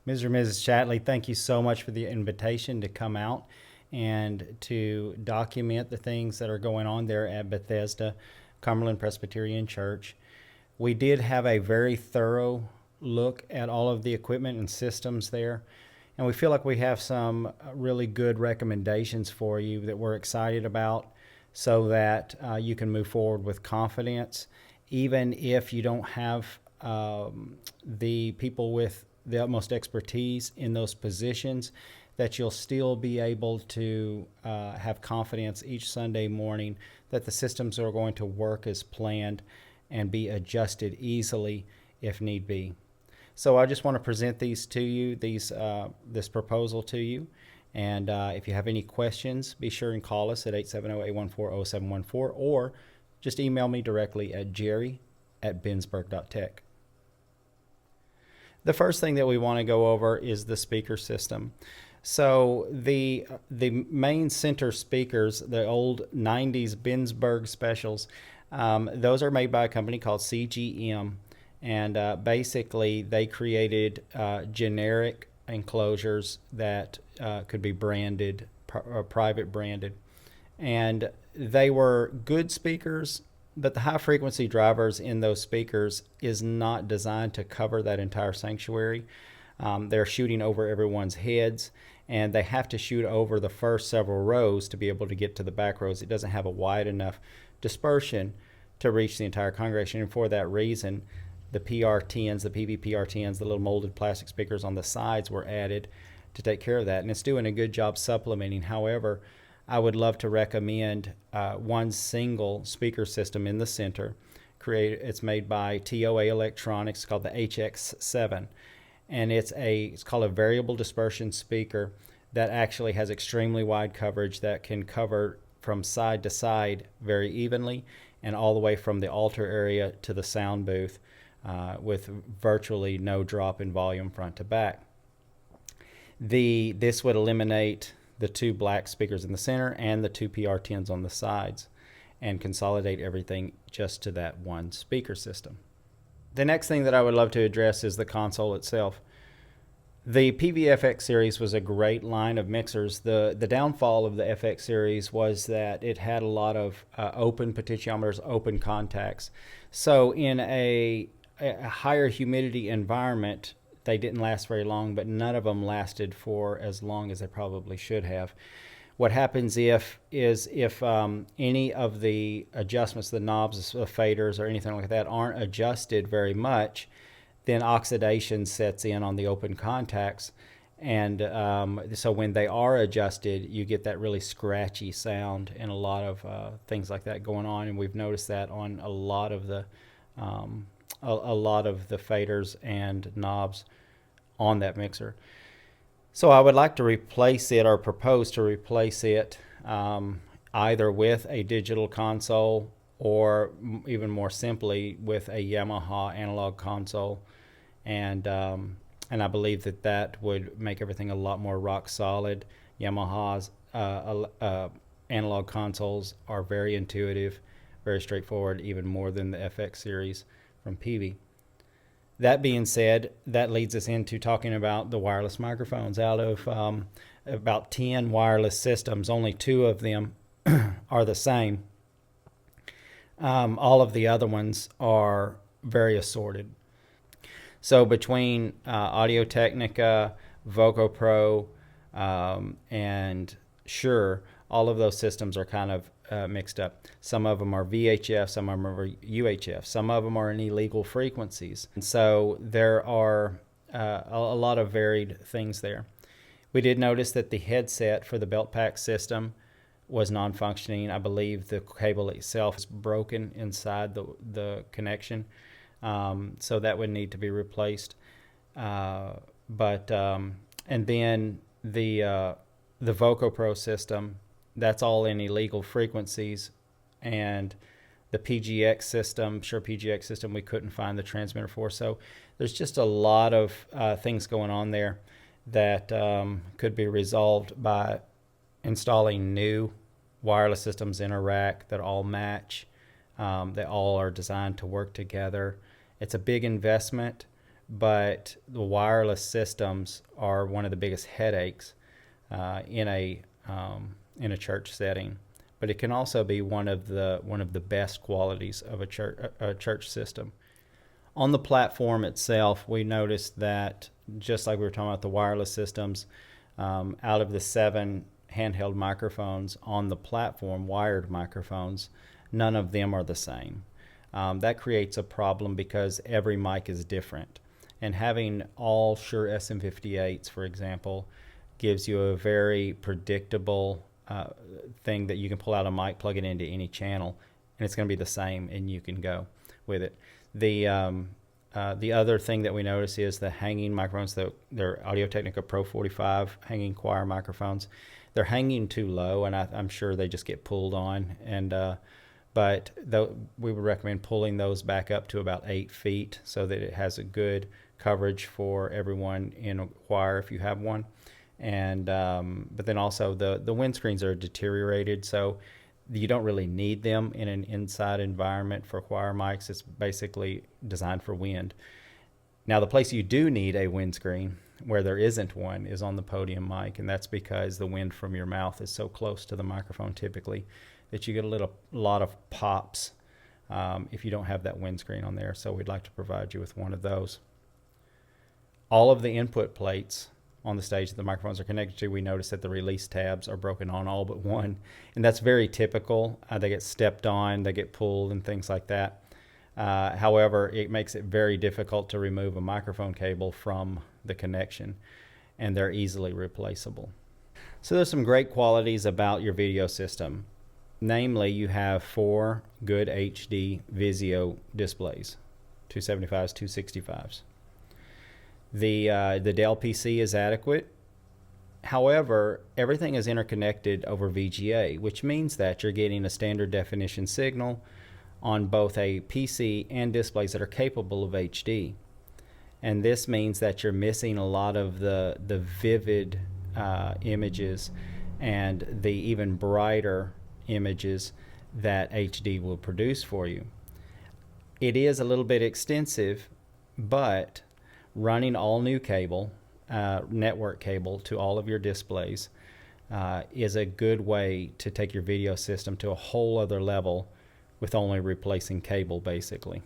Mr. and Mrs. Chatley, thank you so much for the invitation to come out and to document the things that are going on there at Bethesda, Cumberland Presbyterian Church. We did have a very thorough look at all of the equipment and systems there, and we feel like we have some really good recommendations for you that we're excited about so that you can move forward with confidence, even if you don't have the people with the utmost expertise in those positions, that you'll still be able to have confidence each Sunday morning that the systems are going to work as planned and be adjusted easily if need be. So I just want to present these to you, this proposal to you. And if you have any questions, be sure and call us at 870-814-0714 or just email me directly at jerry@binsburg.tech. The first thing that we want to go over is the speaker system. So the main center speakers, the old 90s Binsburg specials, those are made by a company called CGM. And basically, they created generic enclosures that could be branded, private branded. And they were good speakers, but the high frequency drivers in those speakers is not designed to cover that entire sanctuary. They're shooting over everyone's heads, and they have to shoot over the first several rows to be able to get to the back rows. It doesn't have a wide enough dispersion to reach the entire congregation, and for that reason, the PRTNs, the PVPRTNs, the little molded plastic speakers on the sides were added to take care of that, and it's doing a good job supplementing. However, I would love to recommend one single speaker system in the center. It's made by TOA Electronics, called the HX7, and it's called a variable dispersion speaker that actually has extremely wide coverage that can cover from side to side very evenly and all the way from the altar area to the sound booth with virtually no drop in volume front to back. This would eliminate the two black speakers in the center and the two PR10s on the sides and consolidate everything just to that one speaker system. The next thing that I would love to address is the console itself. The PV-FX series was a great line of mixers. The downfall of the FX series was that it had a lot of open potentiometers, open contacts. So in a higher humidity environment, they didn't last very long, but none of them lasted for as long as they probably should have. What happens if any of the adjustments, the knobs, the faders, or anything like that aren't adjusted very much, then oxidation sets in on the open contacts. And so when they are adjusted, you get that really scratchy sound and a lot of things like that going on. And we've noticed that on a lot of the faders and knobs on that mixer. So I would like to replace it, or propose to replace it, either with a digital console or even more simply with a Yamaha analog console. And I believe that would make everything a lot more rock solid. Yamaha's analog consoles are very intuitive, very straightforward, even more than the FX series from PV. That being said, that leads us into talking about the wireless microphones. Out of about 10 wireless systems, only 2 of them are the same. All of the other ones are very assorted. So between Audio-Technica, Voco Pro, and Shure, all of those systems are kind of mixed up. Some of them are VHF, some of them are UHF, some of them are in illegal frequencies. And so there are a lot of varied things there. We did notice that the headset for the belt pack system was non-functioning. I believe the cable itself is broken inside the connection, so that would need to be replaced. And then the Voco Pro system, that's all in illegal frequencies, and the PGX system, Shure PGX system, we couldn't find the transmitter for. So there's just a lot of things going on there that could be resolved by installing new wireless systems in a rack that all match. They all are designed to work together. It's a big investment, but the wireless systems are one of the biggest headaches in a church setting. But it can also be one of the best qualities of a church system. On the platform itself, we noticed that, just like we were talking about the wireless systems, out of the 7 handheld microphones on the platform, wired microphones, none of them are the same. That creates a problem because every mic is different. And having all Shure SM58s, for example, gives you a very predictable thing that you can pull out a mic, plug it into any channel, and it's going to be the same, and you can go with it. The other thing that we notice is the hanging microphones. They're Audio-Technica Pro 45 hanging choir microphones. They're hanging too low, and I'm sure they just get pulled on. But we would recommend pulling those back up to about 8 feet so that it has a good coverage for everyone in a choir if you have one. But then also the windscreens are deteriorated, so you don't really need them in an inside environment for choir mics. It's basically designed for wind. Now, the place you do need a windscreen where there isn't one is on the podium mic, and that's because the wind from your mouth is so close to the microphone typically that you get a lot of pops if you don't have that windscreen on there. So we'd like to provide you with one of those. All of the input plates on the stage that the microphones are connected to, we notice that the release tabs are broken on all but one, and that's very typical. They get stepped on, they get pulled, and things like that. However, it makes it very difficult to remove a microphone cable from the connection, and they're easily replaceable. So there's some great qualities about your video system. Namely, you have 4 good HD Vizio displays, 275s, 265s. The Dell PC is adequate. However, everything is interconnected over VGA, which means that you're getting a standard definition signal on both a PC and displays that are capable of HD. And this means that you're missing a lot of the vivid images and the even brighter images that HD will produce for you. It is a little bit extensive, but running all new cable, network cable to all of your displays is a good way to take your video system to a whole other level with only replacing cable basically.